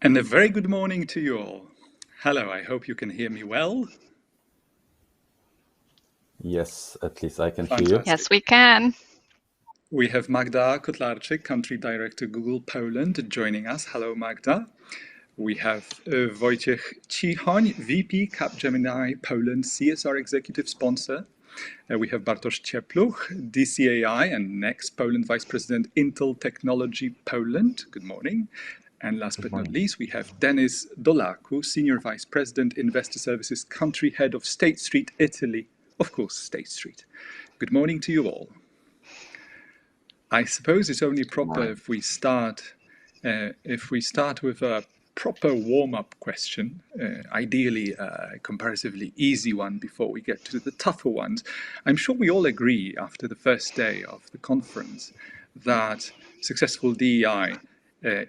And a very good morning to you all. Hello, I hope you can hear me well. Yes, at least I can hear you. Fantastic. Yes, we can. We have Magda Kotlarczyk, Country Director Google Poland, joining us. Hello, Magda. We have Wojciech Cichoń, VP Capgemini Poland, CSR Executive Sponsor. We have Bartosz Ciepluch, DCAI and Next Poland Vice President Intel Technology Poland. Good morning. And last but not least, we have Denis Dollaku, Senior Vice President, Investor Services, Country Head of State Street, Italy. Of course, State Street. Good morning to you all. I suppose it's only proper if we start with a proper warm-up question, ideally a comparatively easy one before we get to the tougher ones. I'm sure we all agree after the first day of the conference that successful DEI,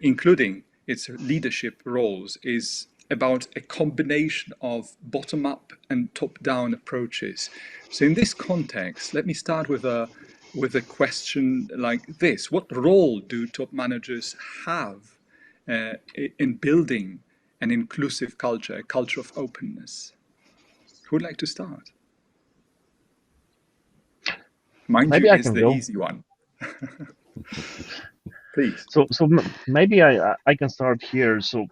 including its leadership roles, is about a combination of bottom-up and top-down approaches. So in this context, let me start with a question like this. What role do top managers have in building an inclusive culture, a culture of openness? Who would like to start? Maybe you, I it's can the go. easy one. Please. So maybe I can start here. So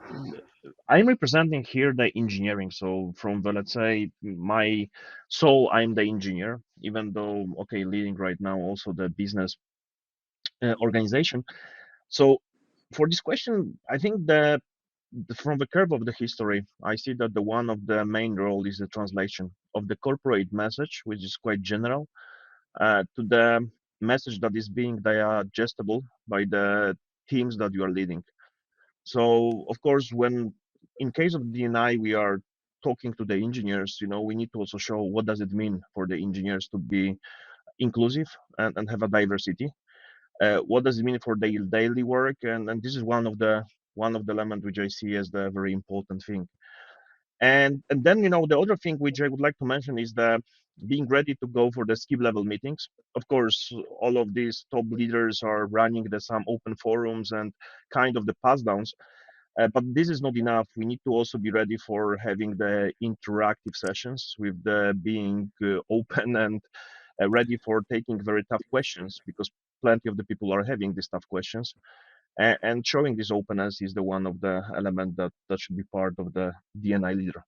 I'm representing here the engineering. So from the, let's say, my soul, I'm the engineer, even though, okay, leading right now also the business organization. So for this question, I think from the curve of the history, I see that the one of the main role is the translation of the corporate message, which is quite general, to the message that is being digestible by the teams that you are leading. So of course, when in case of D&I, we are talking to the engineers, we need to also show what does it mean for the engineers to be inclusive and have a diversity. What does it mean for their daily work? And this is one of the elements which I see as the very important thing. And then the other thing which I would like to mention is the being ready to go for the skip level meetings. Of course, all of these top leaders are running some open forums and kind of the pass downs. But this is not enough. We need to also be ready for having the interactive sessions with the being open and ready for taking very tough questions, because plenty of the people are having these tough questions. And showing this openness is the one of the element that should be part of the D&I leader.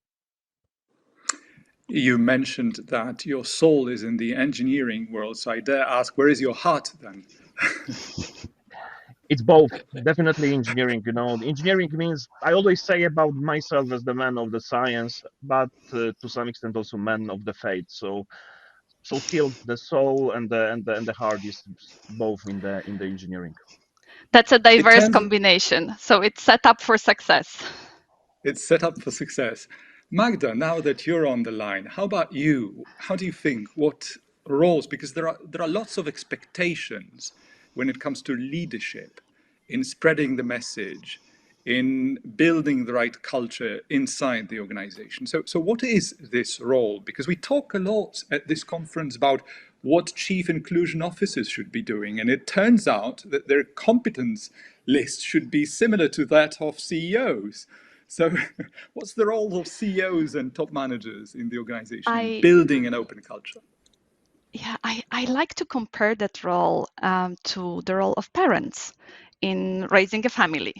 You mentioned that your soul is in the engineering world, so I dare ask, where is your heart then? It's both. Definitely engineering. Engineering means, I always say about myself as the man of the science, but to some extent also man of the faith. So still the soul and the heart is both in the engineering. That's a diverse combination. So it's set up for success. It's set up for success. Magda, now that you're on the line, how about you? How do you think? What roles? Because there are lots of expectations when it comes to leadership, in spreading the message, in building the right culture inside the organization. So what is this role? Because we talk a lot at this conference about what chief inclusion officers should be doing, and it turns out that their competence list should be similar to that of CEOs. So what's the role of CEOs and top managers in the organization in building an open culture? Yeah, I like to compare that role to the role of parents in raising a family,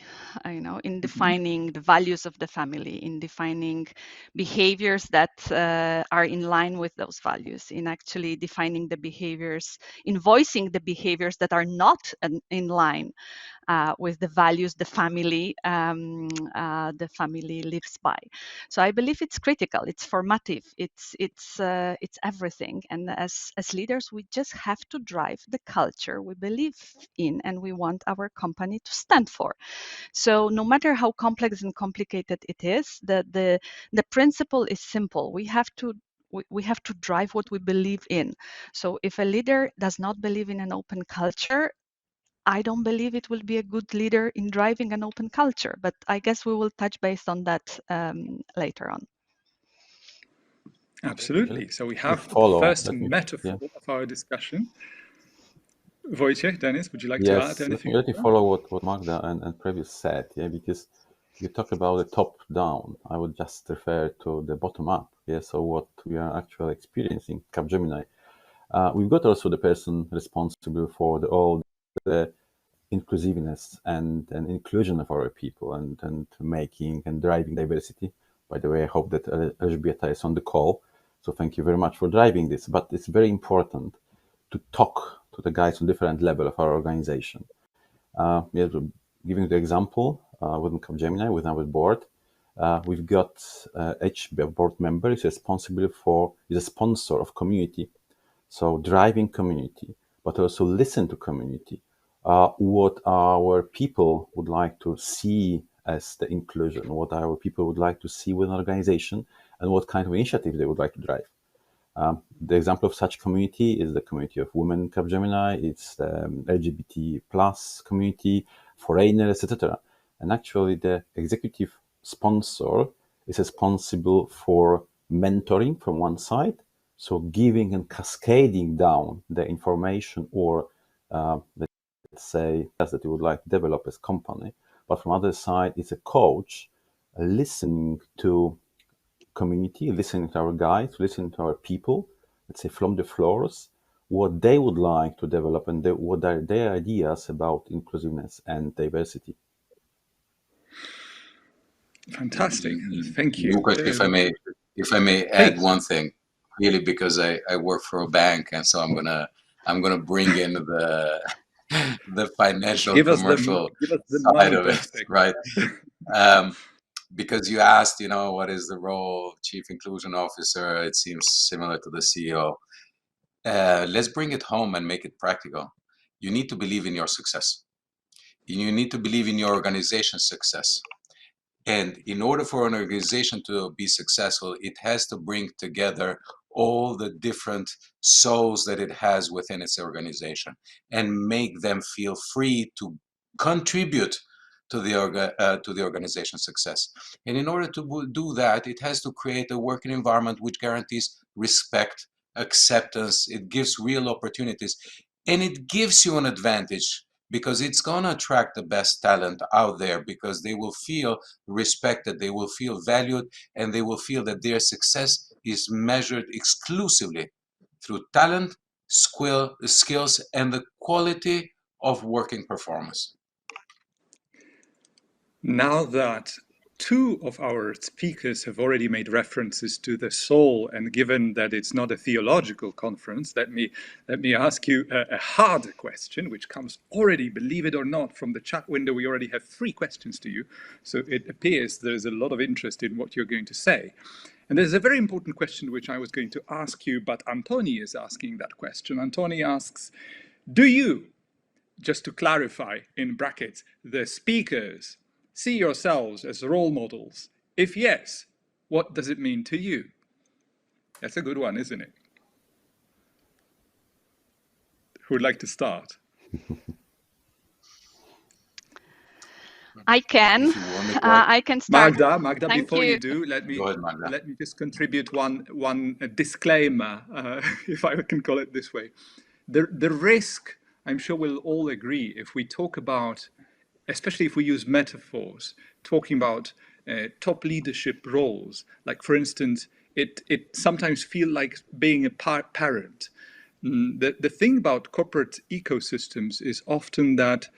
in defining the values of the family, in defining behaviors that are in line with those values, in actually defining the behaviors, in voicing the behaviors that are not in line with the values the family lives by. So I believe it's critical. It's formative. It's everything. And as leaders, we just have to drive the culture we believe in and we want our company to stand for. So no matter how complex and complicated it is, the principle is simple. We have to drive what we believe in. So if a leader does not believe in an open culture, I don't believe it will be a good leader in driving an open culture, but I guess we will touch base on that later on. Absolutely. So we have the first metaphor of our discussion. Wojciech, Denis, would you like to add anything? Let me follow what Magda and previous said, because you talk about the top down. I would just refer to the bottom up. Yeah, so what we are actually experiencing Capgemini. We've got also the person responsible for all the inclusiveness and inclusion of our people and making and driving diversity. By the way, I hope that Elżbieta is on the call. So thank you very much for driving this. But it's very important to talk to the guys on different level of our organization. Giving the example, within Capgemini, within our board, we've got each board member is responsible is a sponsor of community. So driving community, but also listen to community. What our people would like to see as the inclusion, what our people would like to see with an organization, and what kind of initiative they would like to drive. The example of such community is the community of women in Capgemini, it's the LGBT plus community, foreigners, etc. And actually the executive sponsor is responsible for mentoring from one side, so giving and cascading down the information or let's say that you would like to develop as company. But from other side, it's a coach listening to community, listening to our guys, listening to our people, let's say from the floors, what they would like to develop and what are their ideas about inclusiveness and diversity. Fantastic. Thank you. Wojciech, if I may add one thing, really, because I work for a bank, and so I'm gonna bring in the financial commercial side of it, right? Because you asked, what is the role of Chief Inclusion Officer? It seems similar to the CEO. Let's bring it home and make it practical. You need to believe in your success. You need to believe in your organization's success. And in order for an organization to be successful, it has to bring together all the different souls that it has within its organization and make them feel free to contribute to the organization's success. And in order to do that, it has to create a working environment which guarantees respect, acceptance, it gives real opportunities, and it gives you an advantage because it's going to attract the best talent out there because they will feel respected, they will feel valued, and they will feel that their success is measured exclusively through talent, skills, and the quality of working performance. Now that two of our speakers have already made references to the soul, and given that it's not a theological conference, let me ask you a harder question, which comes already, believe it or not, from the chat window. We already have 3 questions to you, so it appears there's a lot of interest in what you're going to say. And there's a very important question which I was going to ask you, but Antoni is asking that question. Antoni asks, do you, just to clarify in brackets, the speakers, see yourselves as role models? If yes, what does it mean to you? That's a good one, isn't it? Who would like to start? I can. I can start. Magda, Thank before you. you do, let me Magda. let me just contribute one disclaimer, if I can call it this way. The risk, I'm sure we'll all agree, if we talk about, especially if we use metaphors, talking about top leadership roles, like for instance, it sometimes feel like being a parent. The thing about corporate ecosystems is often that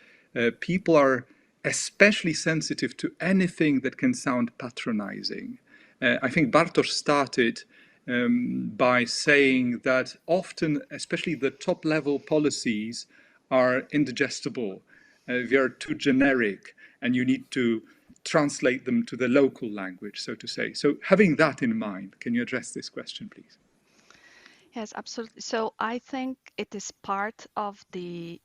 people are especially sensitive to anything that can sound patronizing. I think Bartosz started by saying that often, especially the top level policies are indigestible. They are too generic and you need to translate them to the local language, so to say. So having that in mind, can you address this question, please? Yes, absolutely. So I think it is part of the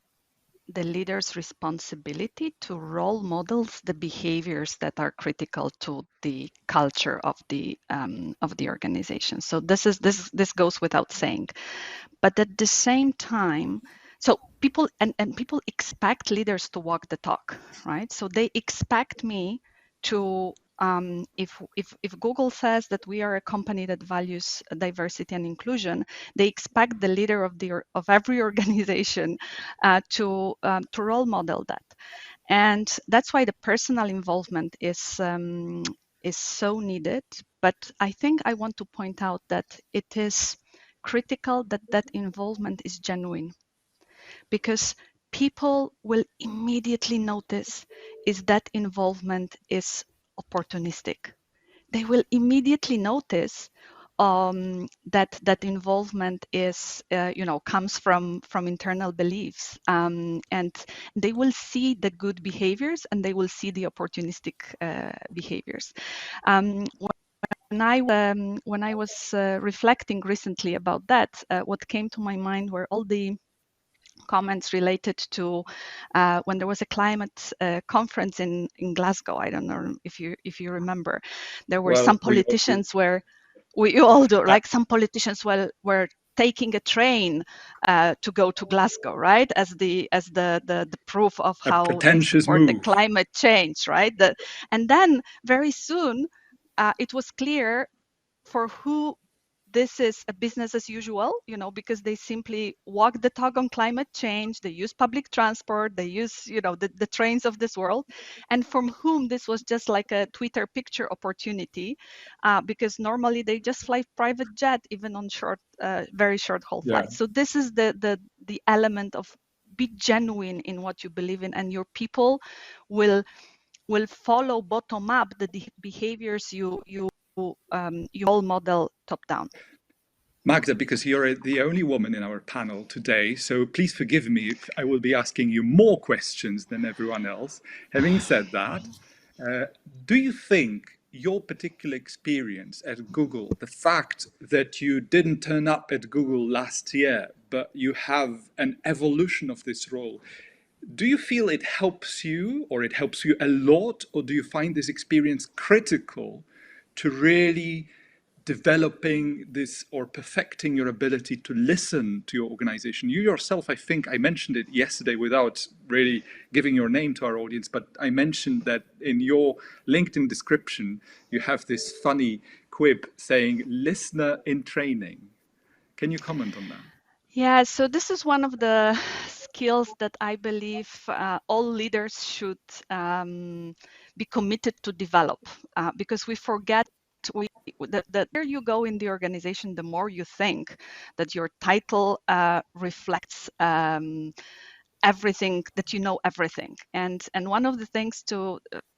leader's responsibility to role models the behaviors that are critical to the culture of the organization. So this goes without saying, but at the same time, so people and people expect leaders to walk the talk, right? So they expect me to if Google says that we are a company that values diversity and inclusion, they expect the leader of every organization to role model that. And that's why the personal involvement is so needed. But I think I want to point out that it is critical that that involvement is genuine, because people will immediately notice is that involvement is opportunistic. They will immediately notice that involvement is, comes from internal beliefs, and they will see the good behaviors and they will see the opportunistic behaviors. When I was reflecting recently about that, what came to my mind were all the comments related to when there was a climate conference in Glasgow. I don't know if you remember. There were some politicians where we all do, like some politicians were taking a train to go to Glasgow, right? As the proof of how they support the climate change, right? And then very soon it was clear for who this is a business as usual, because they simply walk the talk on climate change, they use public transport, they use, the trains of this world, and from whom this was just like a Twitter picture opportunity, because normally they just fly private jet, even on very short haul flights. So this is the element of be genuine in what you believe in, and your people will follow bottom up the behaviors you all model top down. Magda, because you're the only woman in our panel today, so please forgive me if I will be asking you more questions than everyone else. Having said that, do you think your particular experience at Google, the fact that you didn't turn up at Google last year, but you have an evolution of this role, do you feel it helps you, or it helps you a lot, or do you find this experience critical to really developing this or perfecting your ability to listen to your organization? You yourself, I think I mentioned it yesterday without really giving your name to our audience, but I mentioned that in your LinkedIn description, you have this funny quip saying listener in training. Can you comment on that? Yeah, so this is one of the skills that I believe all leaders should be committed to develop, because we forget the more you go in the organization, the more you think that your title reflects everything, that you know everything. And one of the things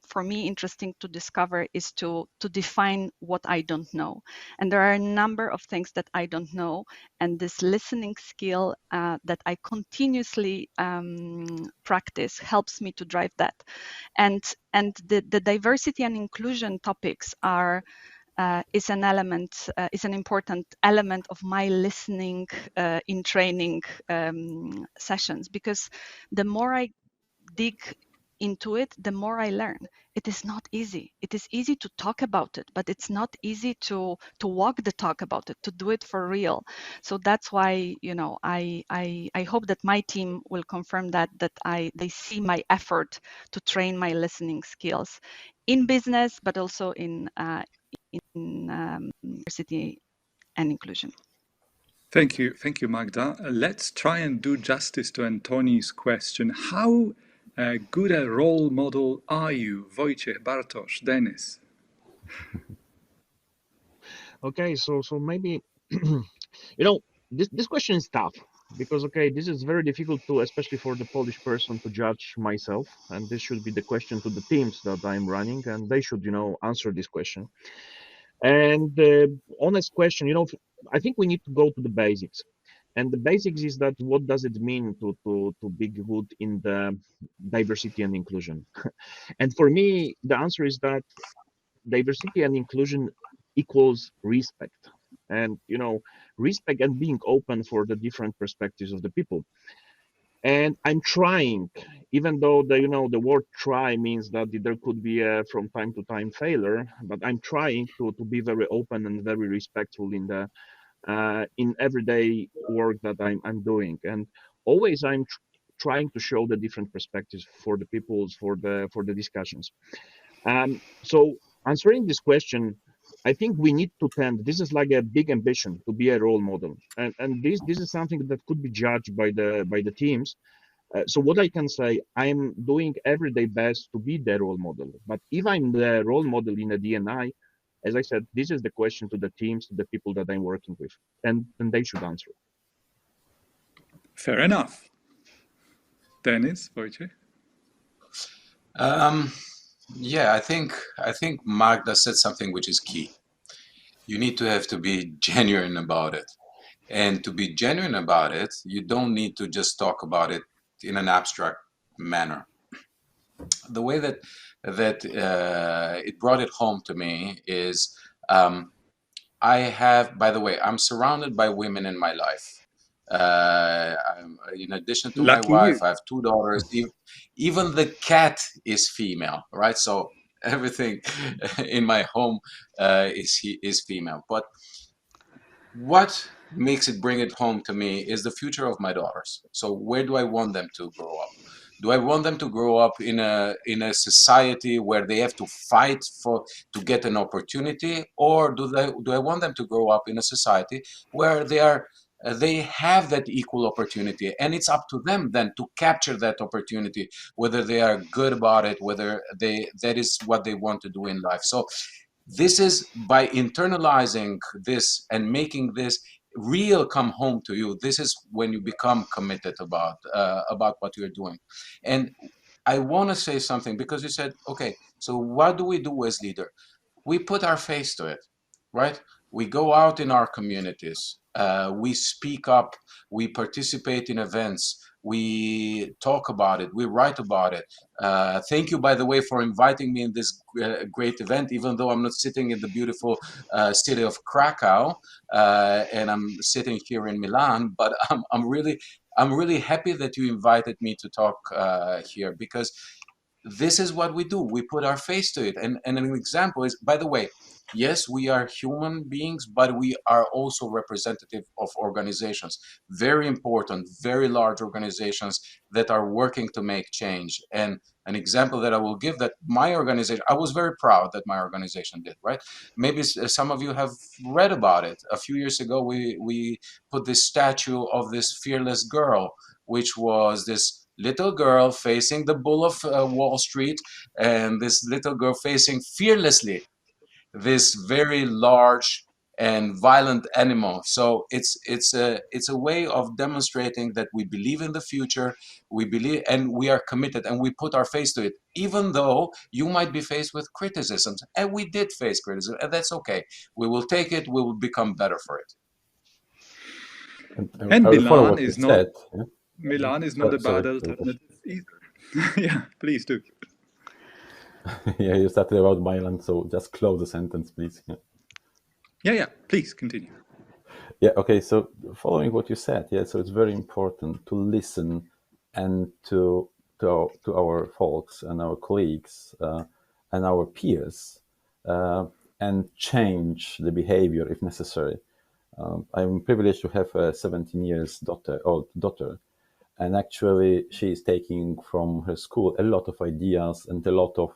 for me interesting to discover is to define what I don't know. And there are a number of things that I don't know, and this listening skill that I continuously practice helps me to drive that. And the diversity and inclusion topics is an important element of my listening in training sessions, because the more I dig into it, the more I learn. It is not easy. It is easy to talk about it, but it's not easy to walk the talk about it, to do it for real. So that's why, I hope that my team will confirm that they see my effort to train my listening skills in business, but also in diversity and inclusion. Thank you, Magda. Let's try and do justice to Antoni's question. How good a role model are you, Wojciech, Bartosz, Denis? Okay, so maybe this question is tough, because this is very difficult to, especially for the Polish person, to judge myself, and this should be the question to the teams that I'm running, and they should answer this question. And the honest question, I think we need to go to the basics. And the basics is that what does it mean to be good in the diversity and inclusion? And for me, the answer is that diversity and inclusion equals respect. And respect and being open for the different perspectives of the people. And I'm trying, even though the word try means that there could be a from time to time failure, but I'm trying to be very open and very respectful in everyday work that I'm doing. And always I'm trying to show the different perspectives for the peoples, for the discussions. So answering this question, I think we need to tend, this is like a big ambition to be a role model. And this is something that could be judged by the teams. So what I can say, I'm doing everyday best to be the role model. But if I'm the role model in a D&I, as I said, this is the question to the teams, to the people that I'm working with, and they should answer. Fair enough. Denis, Wojciech? Yeah, I think Magda said something which is key. You need to have to be genuine about it. And to be genuine about it, you don't need to just talk about it in an abstract manner. The way that it brought it home to me is I have, by the way, I'm surrounded by women in my life. In addition to my Lucky wife, you. I have two daughters. Even the cat is female, right? So everything in my home is female. But what makes it bring it home to me is the future of my daughters. So where do I want them to grow up? Do I want them to grow up in a society where they have to fight to get an opportunity, or do I want them to grow up in a society where they have that equal opportunity, and it's up to them then to capture that opportunity, whether they are good about it, whether that is what they want to do in life. So this is by internalizing this and making this real come home to you. This is when you become committed about what you're doing. And I want to say something, because you said, okay, so what do we do as leader? We put our face to it, right? We go out in our communities, we speak up, we participate in events, we talk about it, we write about it. Thank you, by the way, for inviting me in this great event, even though I'm not sitting in the beautiful city of Krakow, and I'm sitting here in Milan, but I'm really happy that you invited me to talk here, because this is what we do. We put our face to it. And an example is, by the way, yes, we are human beings, but we are also representative of organizations. Very important, very large organizations that are working to make change. And an example that I will give, that my organization, I was very proud that my organization did, right? Maybe some of you have read about it. A few years ago, we put this statue of this fearless girl, which was this little girl facing the bull of Wall Street, and this little girl facing fearlessly this very large and violent animal. So it's a way of demonstrating that we believe in the future, we believe, and we are committed, and we put our face to it, even though you might be faced with criticisms, and we did face criticism, and that's okay. We will take it. We will become better for it. And I will follow Milan what you is not said. Yeah? Milan is not a bad Sorry. alternative either. Yeah, please do. Yeah, you started about Milan, so just close the sentence, please. Yeah, please continue. Yeah, okay, so following what you said, yeah, so it's very important to listen and to our folks and our colleagues and our peers and change the behavior if necessary. I'm privileged to have a 17 years old daughter, and actually she is taking from her school a lot of ideas and a lot of,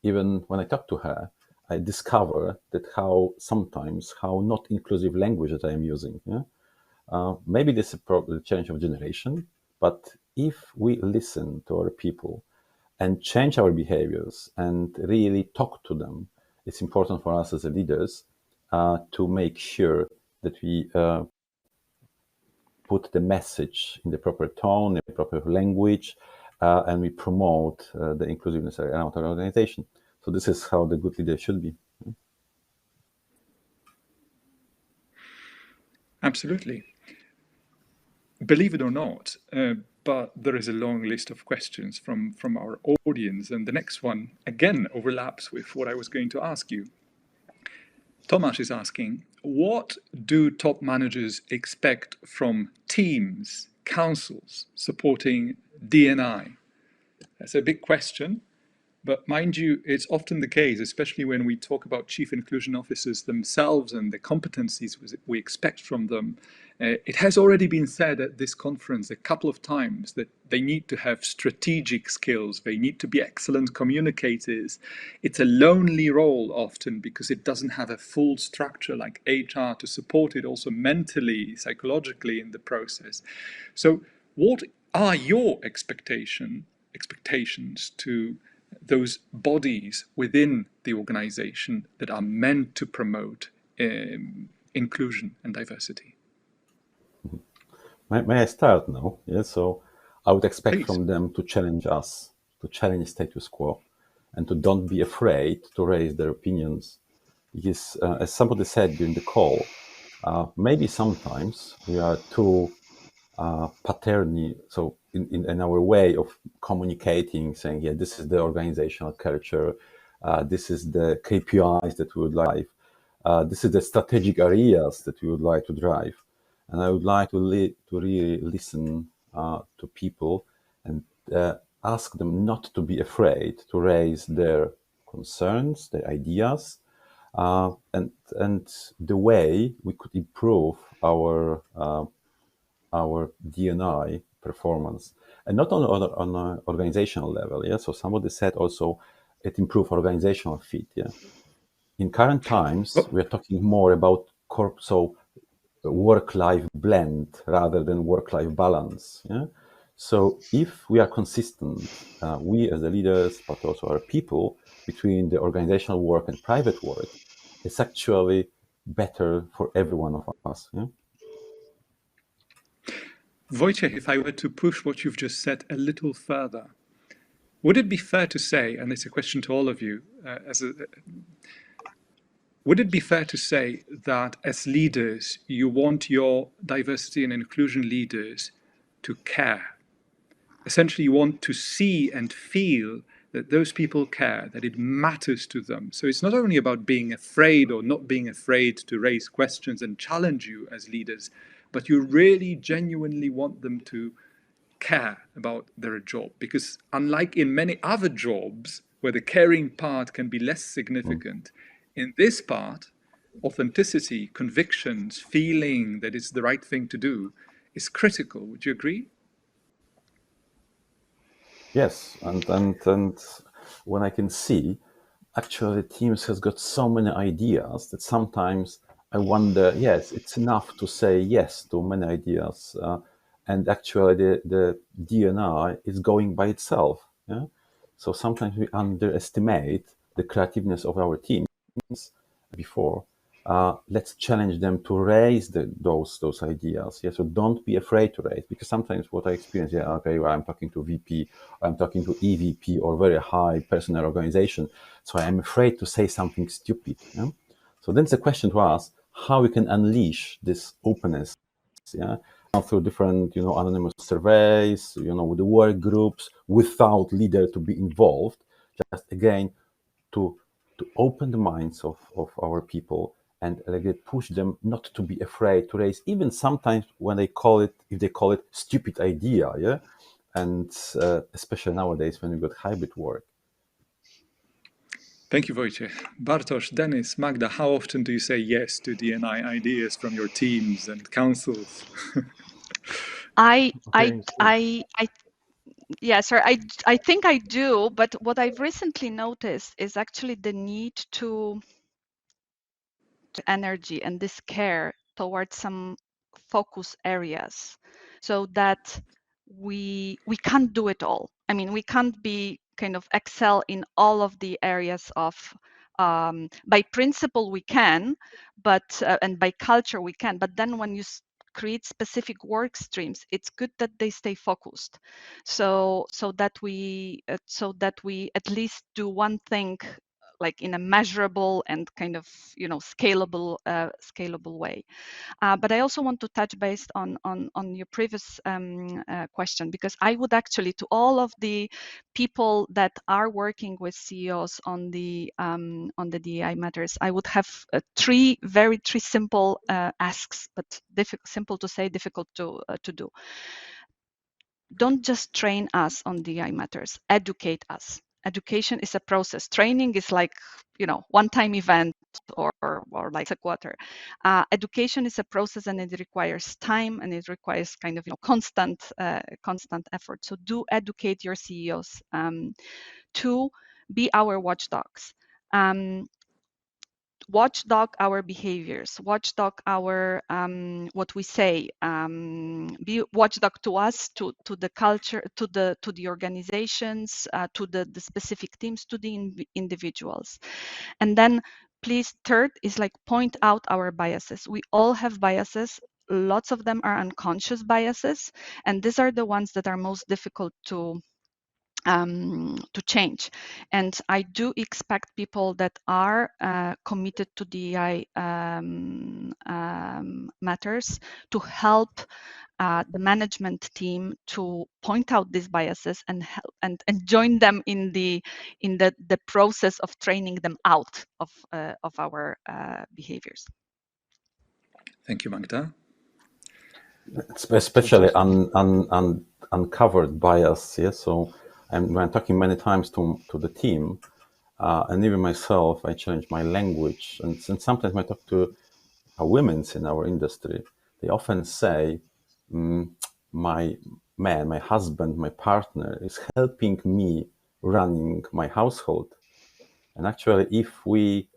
even when I talk to her, I discover that how not inclusive language that I am using. Yeah? Maybe this is probably a change of generation, but if we listen to our people and change our behaviors and really talk to them, it's important for us as leaders to make sure that we put the message in the proper tone, in the proper language, and we promote the inclusiveness around our organization. So this is how the good leader should be. Absolutely. Believe it or not, but there is a long list of questions from our audience, and the next one again overlaps with what I was going to ask you. Tomasz is asking, what do top managers expect from teams, councils supporting D&I? That's a big question. But mind you, it's often the case, especially when we talk about chief inclusion officers themselves and the competencies we expect from them. It has already been said at this conference a couple of times that they need to have strategic skills, they need to be excellent communicators. It's a lonely role often because it doesn't have a full structure like HR to support it also mentally, psychologically in the process. So what are your expectations to those bodies within the organization that are meant to promote inclusion and diversity? May I start now? Yeah, so I would expect Please. from them to challenge us, to challenge status quo, and to don't be afraid to raise their opinions. Because, as somebody said during the call, maybe sometimes we are too patterny, so in our way of communicating, saying, yeah, this is the organizational culture, this is the KPIs that we would like, this is the strategic areas that we would like to drive. And I would like to really listen to people and ask them not to be afraid to raise their concerns, their ideas, and the way we could improve our D&I performance, and not on an organizational level. Yeah. So somebody said also it improves organizational fit. Yeah. In current times, we are talking more about work-life blend rather than work-life balance. Yeah. So if we are consistent, we as the leaders, but also our people, between the organizational work and private work, it's actually better for every one of us. Yeah? Wojciech, if I were to push what you've just said a little further, would it be fair to say, and it's a question to all of you, would it be fair to say that as leaders, you want your diversity and inclusion leaders to care? Essentially, you want to see and feel that those people care, that it matters to them. So it's not only about being afraid or not being afraid to raise questions and challenge you as leaders, but you really genuinely want them to care about their job. Because unlike in many other jobs where the caring part can be less significant, in this part, authenticity, convictions, feeling that it's the right thing to do is critical. Would you agree? Yes, and when I can see, actually, Teams has got so many ideas that sometimes I wonder, yes, it's enough to say yes to many ideas, and actually the D&I is going by itself. Yeah? So sometimes we underestimate the creativeness of our teams before. Let's challenge them to raise those ideas. Yeah, so don't be afraid to raise, because sometimes what I experience, yeah, okay, well, I'm talking to VP, I'm talking to EVP or very high personnel organization, so I'm afraid to say something stupid. Yeah? So then the question to us, how we can unleash this openness, yeah, through different, anonymous surveys, with the work groups, without leader to be involved, just again to open the minds of our people and push them not to be afraid to raise, even sometimes when if they call it stupid idea, yeah, and especially nowadays when we got hybrid work. Thank you, Wojciech. Bartosz, Denis, Magda, how often do you say yes to D&I ideas from your teams and councils? Yeah, sir, I think I do, but what I've recently noticed is actually the need to energy and this care towards some focus areas, so that we can't do it all. I mean, we can't be kind of excel in all of the areas of by principle we can, but and by culture we can, but then when you create specific work streams, it's good that they stay focused, so that we at least do one thing like in a measurable and kind of scalable way. But I also want to touch based on your previous question, because I would actually, to all of the people that are working with CEOs on the DEI matters, I would have three simple asks, but simple to say, difficult to do. Don't just train us on DEI matters, educate us. Education is a process. Training is like, one-time event or like a quarter. Education is a process, and it requires time, and it requires kind of constant effort. So do educate your CEOs. To be our watchdogs. watchdog our behaviors, watchdog our what we say, be watchdog to us, to the culture, to the organizations, to the specific teams, to the individuals. And then please, third is like point out our biases. We all have biases. Lots of them are unconscious biases, and these are the ones that are most difficult to change. And I do expect people that are committed to DEI matters to help the management team to point out these biases and help and join them in the process of training them out of our behaviors. Thank you, Magda. Especially uncovered bias. Yeah. So when I'm talking many times to the team, and even myself, I change my language. And sometimes when I talk to women in our industry, they often say, my man, my husband, my partner is helping me running my household. And actually, if we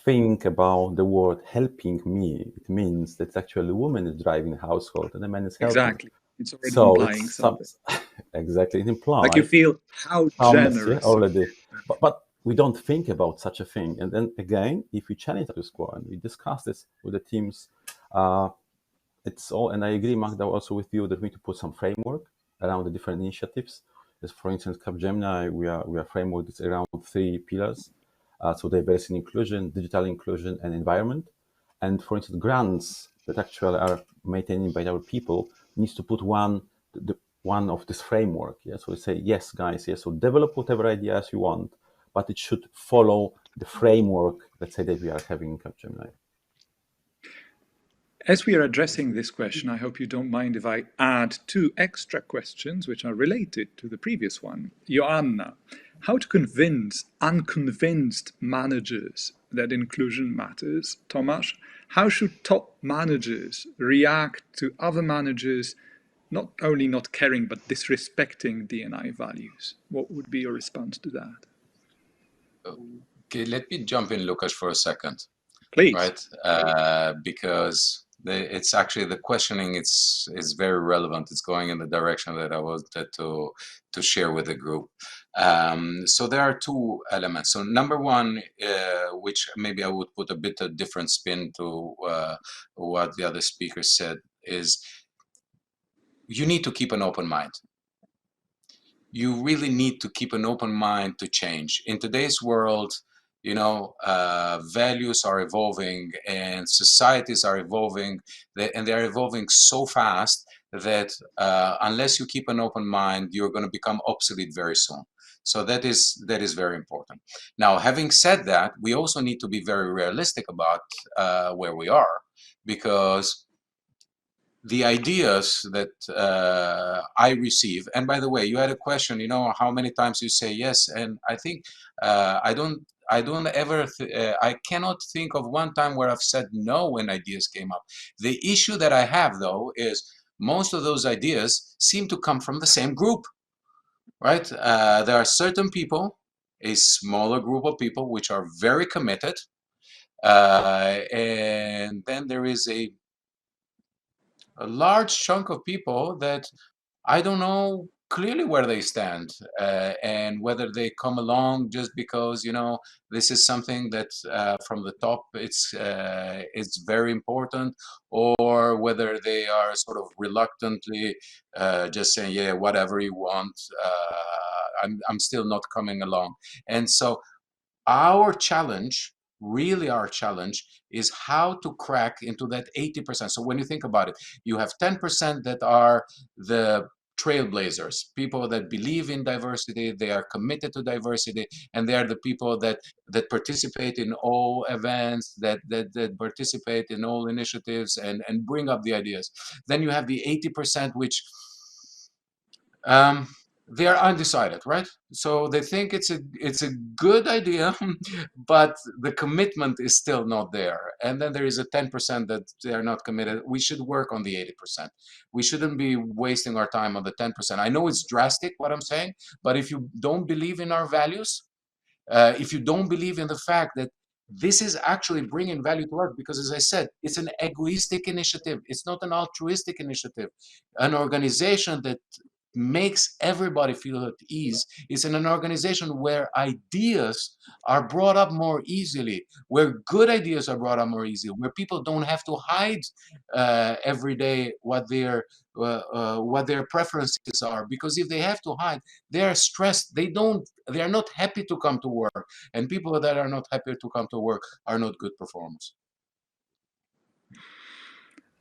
think about the word helping me, it means that actually the woman is driving the household and the man is helping. Exactly. It's already implying something. Exactly, it implies. Like you feel how generous. Yeah, already. But we don't think about such a thing. And then again, if we challenge the squad and we discuss this with the teams, it's all, and I agree, Magda, also with you that we need to put some framework around the different initiatives. As for instance, Capgemini, we are framework that's around 3 pillars. So diversity and inclusion, digital inclusion, and environment. And for instance, grants that actually are maintained by our people needs to put one of this framework. Yeah? So we say, yes, guys, yes, so develop whatever ideas you want, but it should follow the framework, let's say, that we are having in Capgemini. As we are addressing this question, I hope you don't mind if I add 2 extra questions which are related to the previous one. Joanna, how to convince unconvinced managers that inclusion matters? Tomasz, how should top managers react to other managers not only not caring but disrespecting D&I values? What would be your response to that? Okay, let me jump in, Lucas, for a second. Please. Right, because it's actually the questioning is very relevant. It's going in the direction that I wanted to share with the group. So there are 2 elements. So number one, which maybe I would put a bit of different spin to what the other speaker said, is you need to keep an open mind. You really need to keep an open mind to change. In today's world, you know, values are evolving and societies are evolving, and they're evolving so fast that unless you keep an open mind, you're going to become obsolete very soon. So that is very important. Now, having said that, we also need to be very realistic about where we are, because the ideas that I receive, and by the way, you had a question, you know, how many times you say yes, and I think I don't ever, I cannot think of one time where I've said no when ideas came up. The issue that I have, though, is most of those ideas seem to come from the same group, right? There are certain people, a smaller group of people, which are very committed, and then there is a large chunk of people that I don't know clearly where they stand, and whether they come along just because, you know, this is something that from the top it's very important, or whether they are sort of reluctantly just saying, yeah, whatever you want, I'm still not coming along. And so our challenge, really our challenge, is how to crack into that 80%. So when you think about it, you have 10% that are the trailblazers, people that believe in diversity, they are committed to diversity, and they are the people that participate in all events, that participate in all initiatives and bring up the ideas. Then you have the 80%, which they are undecided, right? So they think it's a good idea, but the commitment is still not there. And then there is a 10% that they are not committed. We should work on the 80%. We shouldn't be wasting our time on the 10%. I know it's drastic what I'm saying, but if you don't believe in our values, if you don't believe in the fact that this is actually bringing value to us because, as I said, it's an egoistic initiative. It's not an altruistic initiative. An organization that makes everybody feel at ease is in an organization where ideas are brought up more easily, where good ideas are brought up more easily, where people don't have to hide every day what their preferences are, because if they have to hide, they are stressed. They are not happy to come to work, and people that are not happy to come to work are not good performers.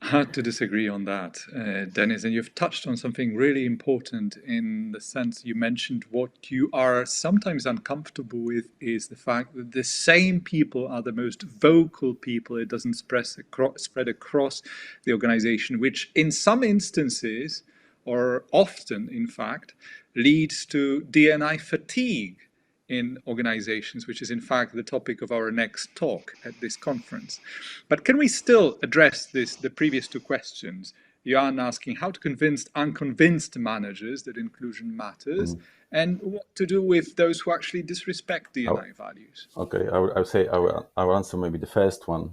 Hard to disagree on that, Denis. And you've touched on something really important in the sense you mentioned what you are sometimes uncomfortable with is the fact that the same people are the most vocal people. It doesn't spread across the organization, which in some instances, or often in fact, leads to D&I fatigue in organizations, which is in fact the topic of our next talk at this conference. But can we still address the previous two questions? Jan asking how to convince unconvinced managers that inclusion matters, and what to do with those who actually disrespect D&I values. Okay, I would say I will answer maybe the first one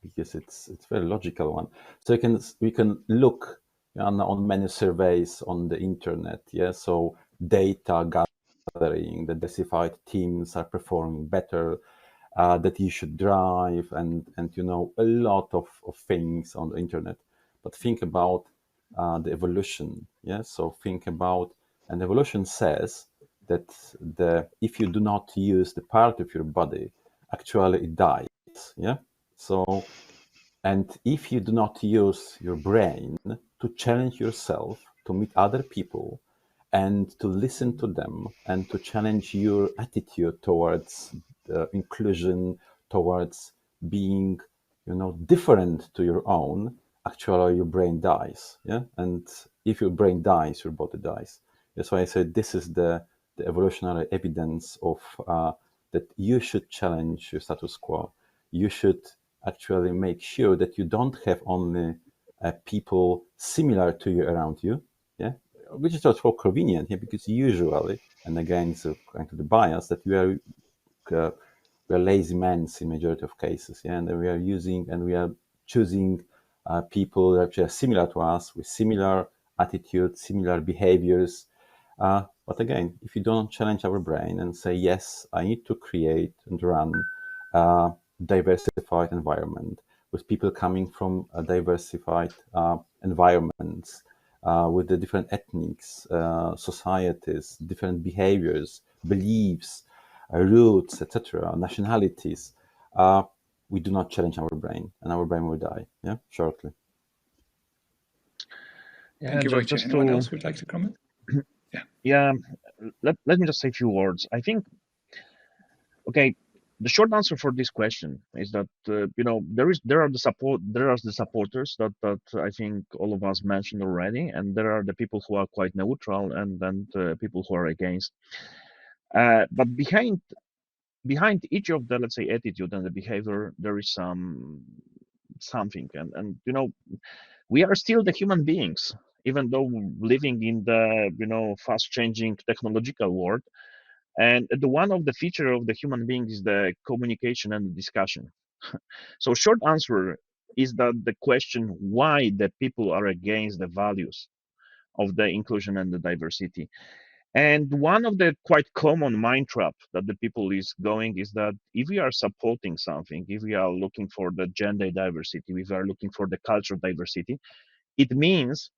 because it's a very logical one. So we can look on many surveys on the internet. Yeah, so data gathering, the diversified teams are performing better, that you should drive, and a lot of things on the internet. But think about the evolution. Yeah, so think about, and evolution says that if you do not use the part of your body, actually it dies. Yeah. So, and if you do not use your brain to challenge yourself, to meet other people, and to listen to them, and to challenge your attitude towards inclusion, towards being, different to your own, actually your brain dies. Yeah. And if your brain dies, your body dies. That's why I said this is the evolutionary evidence of that you should challenge your status quo. You should actually make sure that you don't have only people similar to you around you, yeah, which is also convenient, yeah, because usually, and again, it's going to the bias that we are lazy men in majority of cases, yeah, and we are choosing people that are similar to us with similar attitudes, similar behaviors. But again, if you don't challenge our brain and say, yes, I need to create and run a diversified environment with people coming from diversified environments, with the different ethnics, societies, different behaviors, beliefs, roots, etc., nationalities, we do not challenge our brain, and our brain will die, yeah, shortly. Yeah, Thank you, Wojciech. Anyone else would like to comment? Yeah, let me just say a few words. I think, okay, the short answer for this question is that there are the supporters that I think all of us mentioned already, and there are the people who are quite neutral, and then people who are against. But behind each of the, let's say, attitude and the behavior, there is something, and we are still the human beings, even though living in the fast changing technological world. And the one of the feature of the human being is the communication and the discussion. So short answer is that the question why the people are against the values of the inclusion and the diversity. And one of the quite common mind trap that the people is going is that if we are supporting something, if we are looking for the gender diversity, if we are looking for the cultural diversity, it means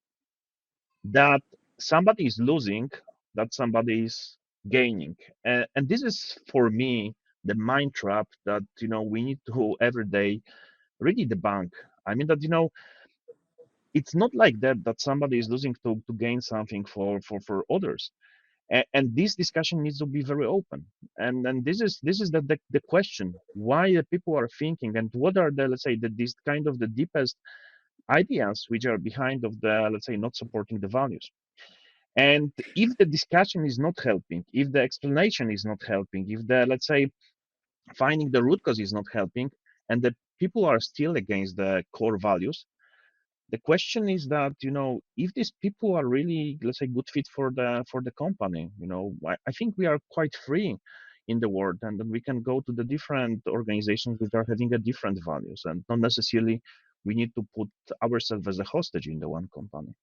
that somebody is losing, that somebody is gaining. And this is, for me, the mind trap that we need to every day really debunk. I mean that it's not like that somebody is losing to gain something for others. And this discussion needs to be very open. And this is the question why the people are thinking, and what are the, let's say, this kind of the deepest ideas which are behind of the, let's say, not supporting the values. And if the discussion is not helping, if the explanation is not helping, if the, let's say, finding the root cause is not helping, and the people are still against the core values, the question is that if these people are really, let's say, good fit for the company. I think we are quite free in the world, and then we can go to the different organizations which are having a different values, and not necessarily we need to put ourselves as a hostage in the one company.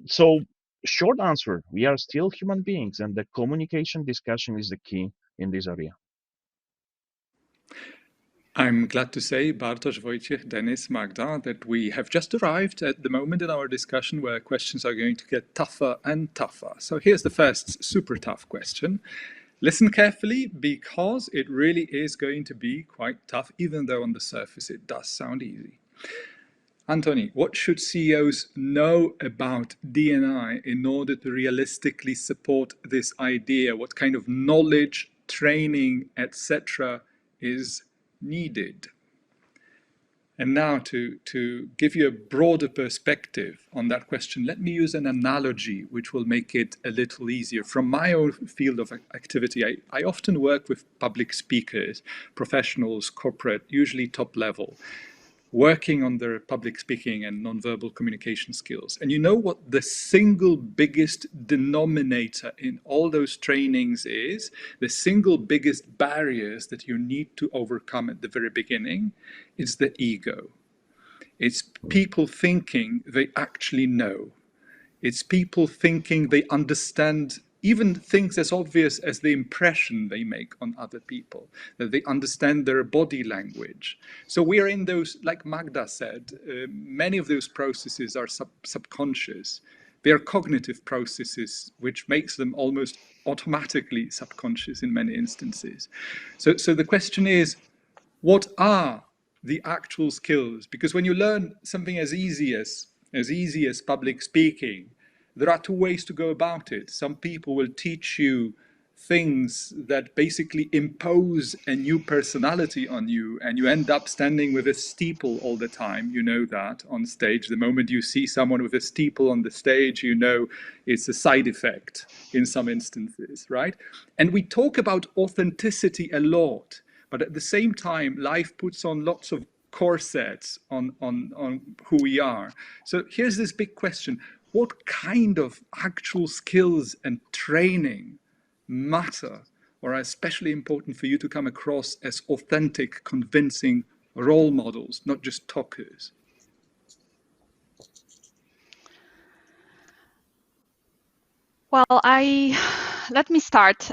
So short answer, we are still human beings, and the communication discussion is the key in this area. I'm glad to say, Bartosz, Wojciech, Denis, Magda, that we have just arrived at the moment in our discussion where questions are going to get tougher and tougher. So here's the first super tough question. Listen carefully, because it really is going to be quite tough, even though on the surface it does sound easy. Anthony, what should CEOs know about D&I in order to realistically support this idea? What kind of knowledge, training, etc. is needed? And now to give you a broader perspective on that question, let me use an analogy which will make it a little easier. From my own field of activity, I often work with public speakers, professionals, corporate, usually top level, working on their public speaking and nonverbal communication skills. And you know what the single biggest denominator in all those trainings is? The single biggest barriers that you need to overcome at the very beginning is the ego. It's people thinking they actually know. It's people thinking they understand even things as obvious as the impression they make on other people, that they understand their body language. So we are in those, like Magda said, many of those processes are subconscious. They are cognitive processes, which makes them almost automatically subconscious in many instances. So the question is, what are the actual skills? Because when you learn something as easy as public speaking, there are two ways to go about it. Some people will teach you things that basically impose a new personality on you, and you end up standing with a steeple all the time. You know that on stage. The moment you see someone with a steeple on the stage, you know it's a side effect in some instances, right? And we talk about authenticity a lot, but at the same time, life puts on lots of corsets on who we are. So here's this big question. What kind of actual skills and training matter or are especially important for you to come across as authentic, convincing role models, not just talkers? Well, let me start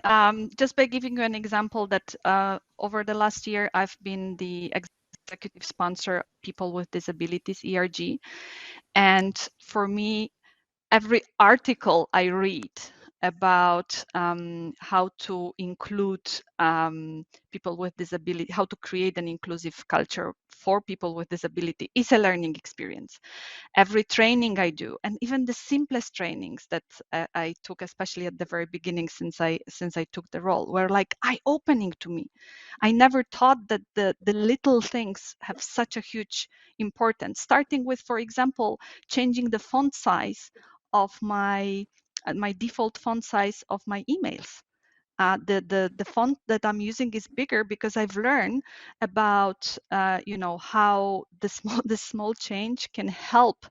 just by giving you an example that over the last year, I've been the executive sponsor of People with Disabilities, ERG. And for me, every article I read about how to include people with disability, how to create an inclusive culture for people with disability is a learning experience. Every training I do, and even the simplest trainings that I took, especially at the very beginning since I took the role, were like eye-opening to me. I never thought that the little things have such a huge importance, starting with, for example, changing the font size of my default font size of my emails. The font that I'm using is bigger because I've learned about how the small change can help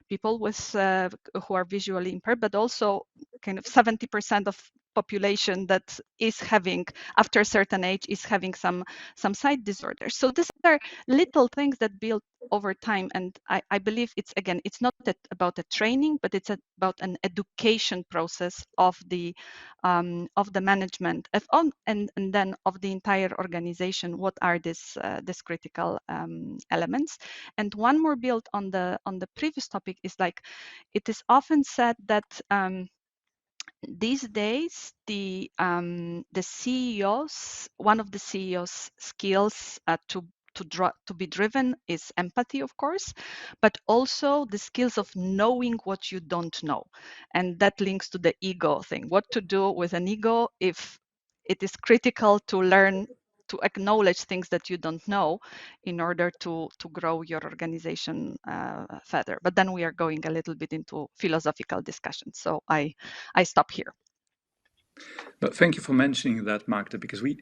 people with who are visually impaired, but also kind of 70% of population that is having, after a certain age, is having some sight disorders. So these are little things that build over time, and I believe it's not about a training, but it's about an education process of the management and then of the entire organization. What are these critical elements? And one more build on the previous topic is like, it is often said that these days the CEOs, one of the CEOs' skills to be driven is empathy, of course, but also the skills of knowing what you don't know. And that links to the ego thing. What to do with an ego if it is critical to learn to acknowledge things that you don't know in order to grow your organization further. But then we are going a little bit into philosophical discussions. So I stop here. But thank you for mentioning that, Magda, because we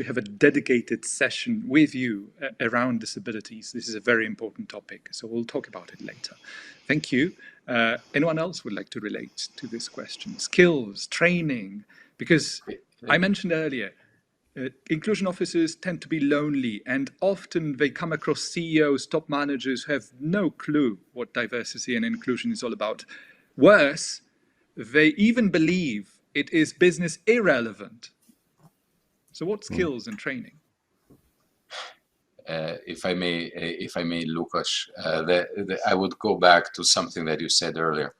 have a dedicated session with you around disabilities. This is a very important topic, so we'll talk about it later. Thank you. Anyone else would like to relate to this question? Skills, training, because I mentioned earlier, inclusion officers tend to be lonely, and often they come across CEOs, top managers who have no clue what diversity and inclusion is all about. Worse, they even believe it is business irrelevant. So what skills and training? If I may, Lukasz, I would go back to something that you said earlier,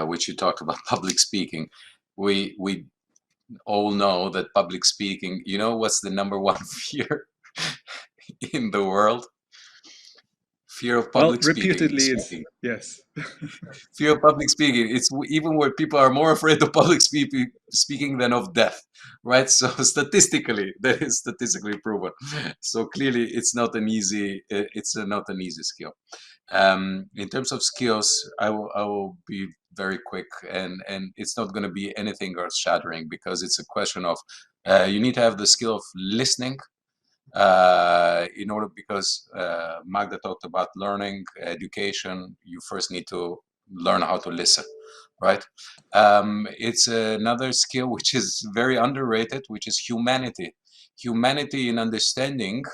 which you talked about public speaking. We all know that public speaking, you know what's the number one fear in the world? Fear of public repeatedly speaking. Yes. Fear of public speaking. It's even where people are more afraid of public speaking than of death, right? So statistically, that is statistically proven. So clearly, it's not an easy. It's not an easy skill. In terms of skills, I will be very quick, and it's not going to be anything earth shattering, because it's a question of you need to have the skill of listening. In order, because Magda talked about learning, education, you first need to learn how to listen, right? It's another skill which is very underrated, which is humanity. Humanity in understanding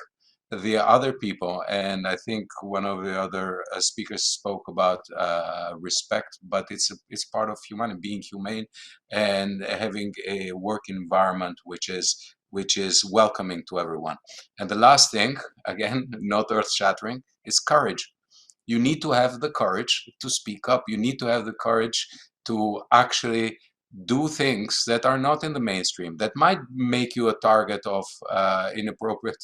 the other people. And I think one of the other speakers spoke about respect, but it's part of humanity, being humane and having a work environment which is welcoming to everyone. And the last thing, again, not earth-shattering, is courage. You need to have the courage to speak up. You need to have the courage to actually do things that are not in the mainstream, that might make you a target of inappropriate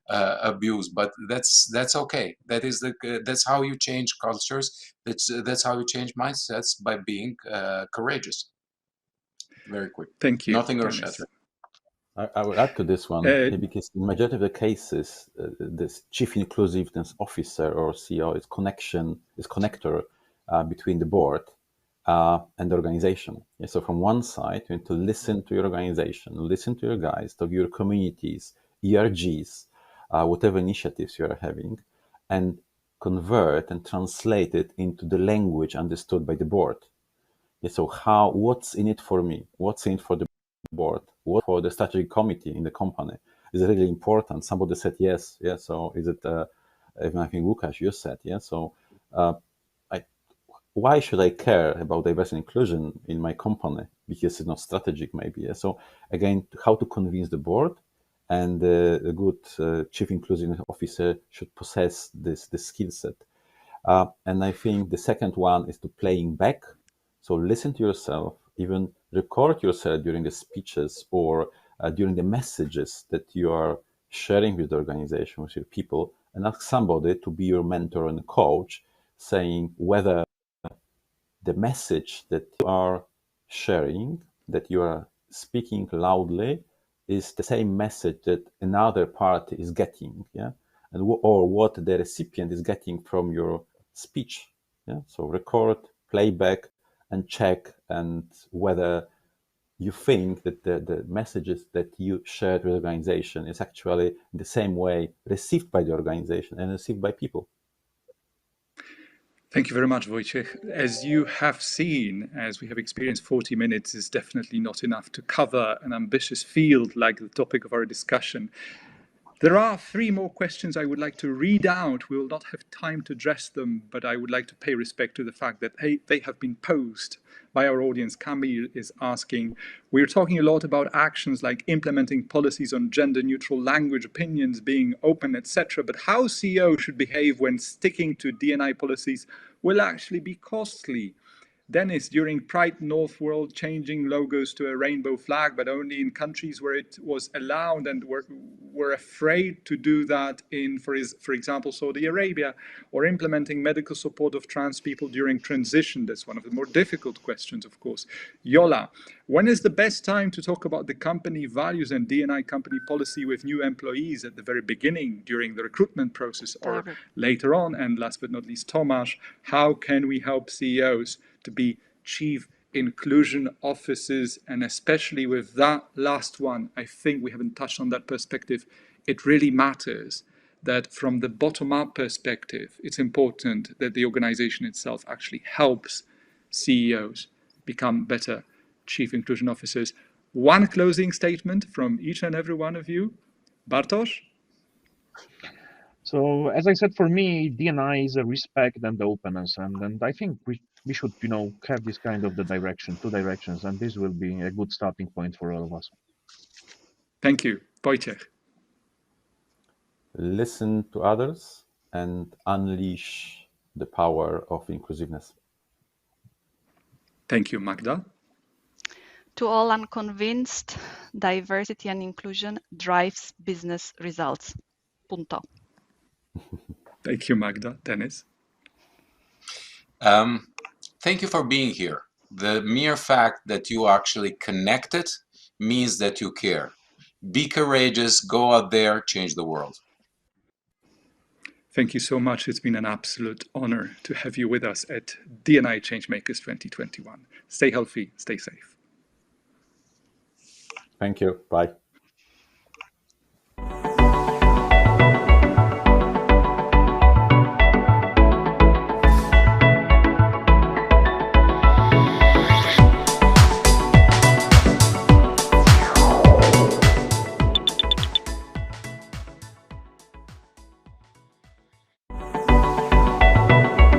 abuse, but that's okay. That's how you change cultures. That's how you change mindsets, by being courageous. Very quick. Thank you. Nothing earth-shattering. I will add to this one, because in majority of the cases, this chief inclusiveness officer or CEO is connector between the board and the organization. Yeah, so from one side, you need to listen to your organization, listen to your guys, to your communities, ERGs, whatever initiatives you are having, and convert and translate it into the language understood by the board. Yeah, so what's in it for me? What's in it for the board? What for the strategic committee in the company? Is it really important? Somebody said yes. Yeah. So is it? Even I think Lukasz, you said yeah. So why should I care about diversity and inclusion in my company? Because it's not strategic, maybe. Yeah? So again, how to convince the board, and a good chief inclusion officer should possess this skill set. And I think the second one is to playing back. So listen to yourself, even record yourself during the speeches or during the messages that you are sharing with the organization, with your people, and ask somebody to be your mentor and coach, saying whether the message that you are sharing, that you are speaking loudly, is the same message that another party is getting, yeah, and or what the recipient is getting from your speech. Yeah, so record, playback, and check, and whether you think that the messages that you shared with the organization is actually in the same way received by the organization and received by people. Thank you very much, Wojciech. As you have seen, as we have experienced, 40 minutes is definitely not enough to cover an ambitious field like the topic of our discussion. There are 3 more questions I would like to read out. We will not have time to address them, but I would like to pay respect to the fact that they have been posed by our audience. Camille is asking, we're talking a lot about actions like implementing policies on gender-neutral language, opinions being open, etc. But how CEO should behave when sticking to D&I policies will actually be costly. Denis, during Pride North World, changing logos to a rainbow flag, but only in countries where it was allowed, and were afraid to do that in, for example, Saudi Arabia, or implementing medical support of trans people during transition. That's one of the more difficult questions, of course. Yola, when is the best time to talk about the company values and D&I company policy with new employees? At the very beginning, during the recruitment process, or later on? And last but not least, Tomasz, how can we help CEOs to be chief inclusion officers? And especially with that last one, I think we haven't touched on that perspective. It really matters that from the bottom-up perspective, it's important that the organization itself actually helps CEOs become better chief inclusion officers. One closing statement from each and every one of you. Bartosz? So as I said, for me, D&I is a respect and openness, and I think we should, have this kind of two directions, and this will be a good starting point for all of us. Thank you. Wojciech? Listen to others and unleash the power of inclusiveness. Thank you, Magda. To all unconvinced, diversity and inclusion drives business results. Punto. Thank you, Magda. Denis? Thank you for being here. The mere fact that you actually connected means that you care. Be courageous, go out there, change the world. Thank you so much. It's been an absolute honor to have you with us at D&I Changemakers 2021. Stay healthy, stay safe. Thank you. Bye.